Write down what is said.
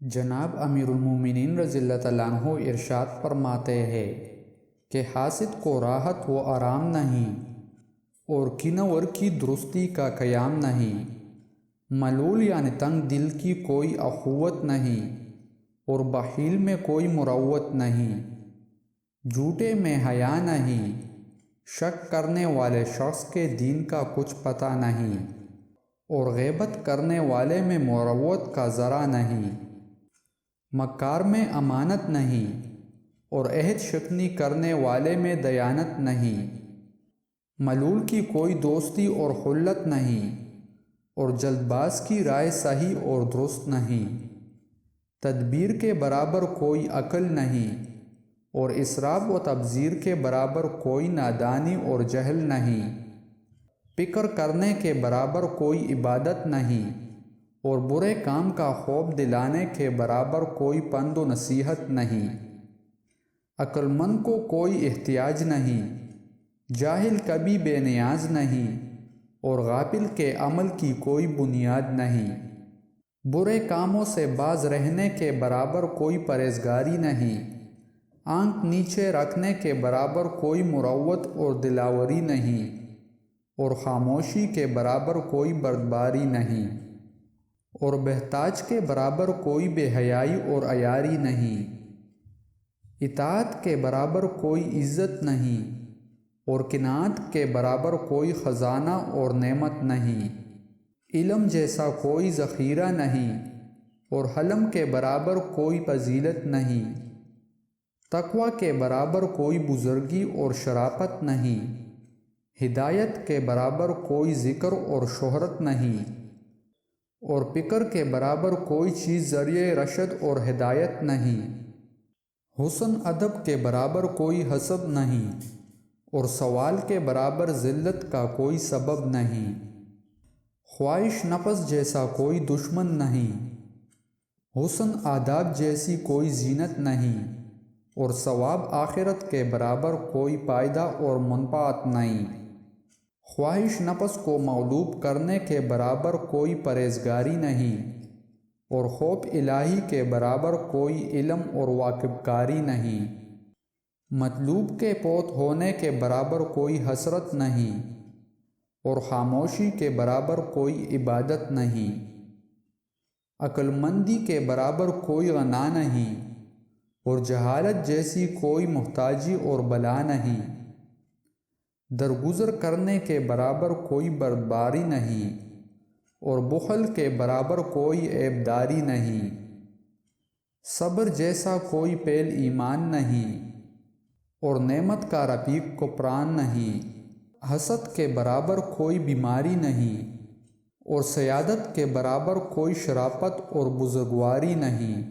جناب امیر المومنین رضی اللہ تعالیٰ عنہ ارشاد فرماتے ہیں کہ حاسد کو راحت و آرام نہیں اور کینور کی درستی کا قیام نہیں، ملول یعنی تنگ دل کی کوئی اخوت نہیں اور بخیل میں کوئی مروت نہیں، جھوٹے میں حیا نہیں، شک کرنے والے شخص کے دین کا کچھ پتہ نہیں اور غیبت کرنے والے میں مروت کا ذرا نہیں، مکار میں امانت نہیں اور عہد شکنی کرنے والے میں دیانت نہیں، ملول کی کوئی دوستی اور خلت نہیں اور جلد باز کی رائے صحیح اور درست نہیں، تدبیر کے برابر کوئی عقل نہیں اور اسراف و تبذیر کے برابر کوئی نادانی اور جہل نہیں، فکر کرنے کے برابر کوئی عبادت نہیں اور برے کام کا خوف دلانے کے برابر کوئی پند و نصیحت نہیں، عقل مند کو کوئی احتیاج نہیں، جاہل کبھی بے نیاز نہیں اور غافل کے عمل کی کوئی بنیاد نہیں، برے کاموں سے باز رہنے کے برابر کوئی پرہیزگاری نہیں، آنکھ نیچے رکھنے کے برابر کوئی مروت اور دلاوری نہیں اور خاموشی کے برابر کوئی بردباری نہیں اور بہتاج کے برابر کوئی بے حیائی اور عیاری نہیں، اطاعت کے برابر کوئی عزت نہیں اور قناعت کے برابر کوئی خزانہ اور نعمت نہیں، علم جیسا کوئی ذخیرہ نہیں اور حلم کے برابر کوئی فضیلت نہیں، تقوی کے برابر کوئی بزرگی اور شرافت نہیں، ہدایت کے برابر کوئی ذکر اور شہرت نہیں اور فکر کے برابر کوئی چیز ذریعہ رشد اور ہدایت نہیں، حسن ادب کے برابر کوئی حسب نہیں اور سوال کے برابر ذلت کا کوئی سبب نہیں، خواہش نفس جیسا کوئی دشمن نہیں، حسن آداب جیسی کوئی زینت نہیں اور ثواب آخرت کے برابر کوئی فائدہ اور منفعت نہیں، خواہش نفس کو مغلوب کرنے کے برابر کوئی پرہیزگاری نہیں اور خوف الہی کے برابر کوئی علم اور واقف کاری نہیں، مطلوب کے فوت ہونے کے برابر کوئی حسرت نہیں اور خاموشی کے برابر کوئی عبادت نہیں، عقل مندی کے برابر کوئی غنا نہیں اور جہالت جیسی کوئی محتاجی اور بلا نہیں، درگزر کرنے کے برابر کوئی بردباری نہیں اور بخل کے برابر کوئی عیبداری نہیں، صبر جیسا کوئی پھیل ایمان نہیں اور نعمت کا رفیق کفران نہیں، حسد کے برابر کوئی بیماری نہیں اور سیادت کے برابر کوئی شرافت اور بزرگواری نہیں۔